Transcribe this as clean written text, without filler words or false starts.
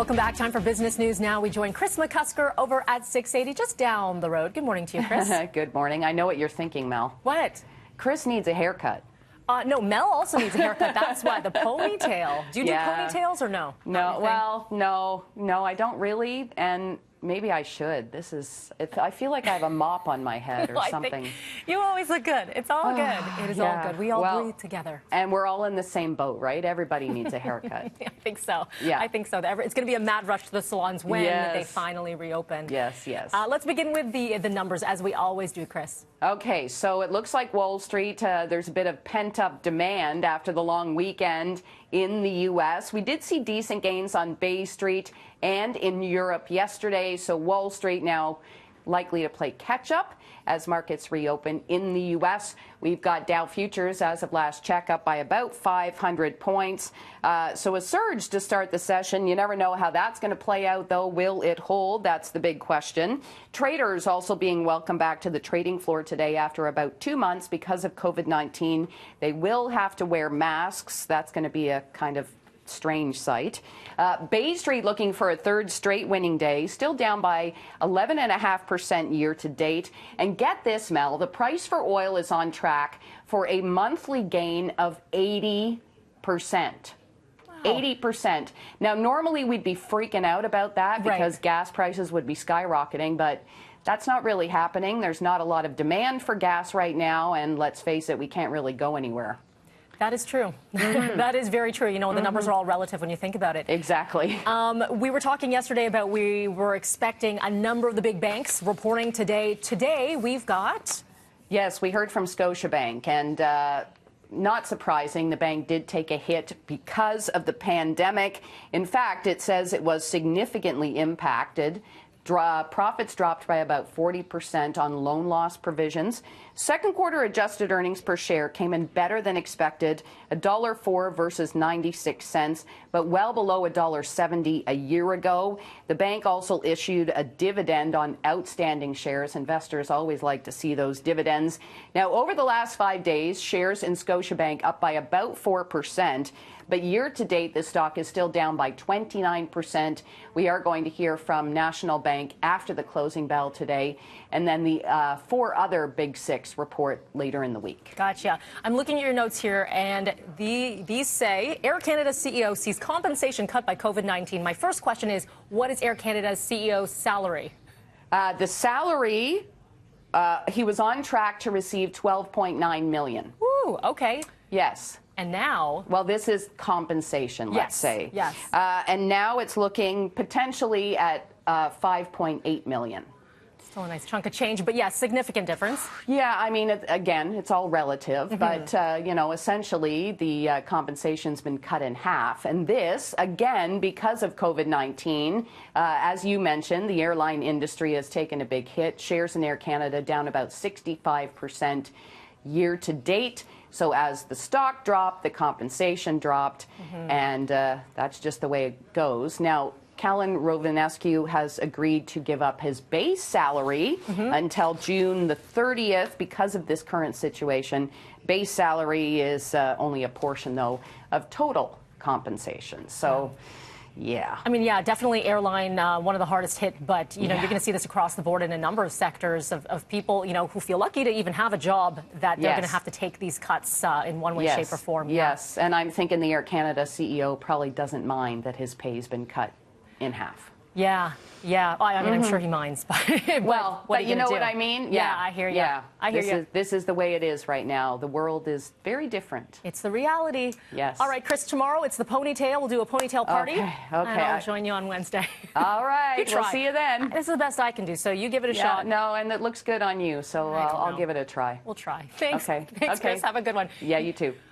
Welcome back. Time for business news now. We join Kris McCusker over at 680, just down the road. Good morning to you, Kris. Good morning. I know what you're thinking, Mel. What? Kris needs a haircut. No, Mel also needs a haircut. That's why. The ponytail. Do you do ponytails or no? No. Well, no, I don't really. And maybe I should. I feel like I have a mop on my head or something. You always look good. It's all good. It is all good. We all breathe together. And we're all in the same boat, right? Everybody needs a haircut. I think so. Yeah. I think so. It's going to be a mad rush to the salons when they finally reopen. Yes. Let's begin with the numbers, as we always do, Kris. Okay, so it looks like Wall Street, there's a bit of pent-up demand after the long weekend in the U.S. We did see decent gains on Bay Street and in Europe yesterday, so Wall Street now likely to play catch-up as markets reopen in the U.S. We've got Dow futures, as of last check, up by about 500 points. So a surge to start the session. You never know how that's going to play out, though. Will it hold? That's the big question. Traders also being welcomed back to the trading floor today after about 2 months because of COVID-19. They will have to wear masks. That's going to be a kind of strange sight. Bay Street looking for a third straight winning day, still down by 11.5% year to date. And get this, Mel, the price for oil is on track for a monthly gain of 80%. 80%. Now, normally we'd be freaking out about that because gas prices would be skyrocketing, but that's not really happening. There's not a lot of demand for gas right now, and let's face it, we can't really go anywhere. That is true. That is very true. You know, the numbers are all relative when you think about it. Exactly. We were talking yesterday about we were expecting a number of the big banks reporting today. Today, we've got... Yes, we heard from ScotiaBank, and not surprising, the bank did take a hit because of the pandemic. In fact, it says it was significantly impacted. Profits dropped by about 40% on loan loss provisions. Second quarter adjusted earnings per share came in better than expected, $1.04 versus 96 cents, but well below $1.70 a year ago. The bank also issued a dividend on outstanding shares. Investors always like to see those dividends. Now, over the last 5 days, shares in ScotiaBank up by about 4%. But year to date, the stock is still down by 29%. We are going to hear from National Bank after the closing bell today, and then the 4 other big 6 report later in the week. Gotcha. I'm looking at your notes here, and these say Air Canada's CEO sees compensation cut by COVID-19. My first question is, what is Air Canada's CEO's salary? The salary, he was on track to receive $12.9 million. Ooh, okay. Yes. And now? Well, this is compensation, let's say. Yes. And now it's looking potentially at $5.8 million. Still a nice chunk of change, but yes, significant difference. Yeah, I mean, again, it's all relative, but, you know, essentially the compensation's been cut in half. And this, again, because of COVID-19, as you mentioned, the airline industry has taken a big hit. Shares in Air Canada down about 65% year to date. So as the stock dropped, the compensation dropped, and that's just the way it goes. Now, Callan Rovinescu has agreed to give up his base salary until June the 30th because of this current situation. Base salary is only a portion, though, of total compensation. So... yeah. I mean, yeah, definitely airline, one of the hardest hit, but, you know, you're going to see this across the board in a number of sectors of people, you know, who feel lucky to even have a job that they're going to have to take these cuts in one way, shape, or form. Yes, and I'm thinking the Air Canada CEO probably doesn't mind that his pay's been cut in half. Yeah. I mean, I'm sure he minds. But well, what you know what I mean? Yeah, I hear you. Yeah, I hear you. This is the way it is right now. The world is very different. It's the reality. Yes. All right, Kris, tomorrow it's the ponytail. We'll do a ponytail party. Okay. And I'll join you on Wednesday. All right. We'll see you then. This is the best I can do, so you give it a shot. No, and it looks good on you, so I'll give it a try. We'll try. Thanks. Okay. Thanks, Kris. Have a good one. Yeah, you too.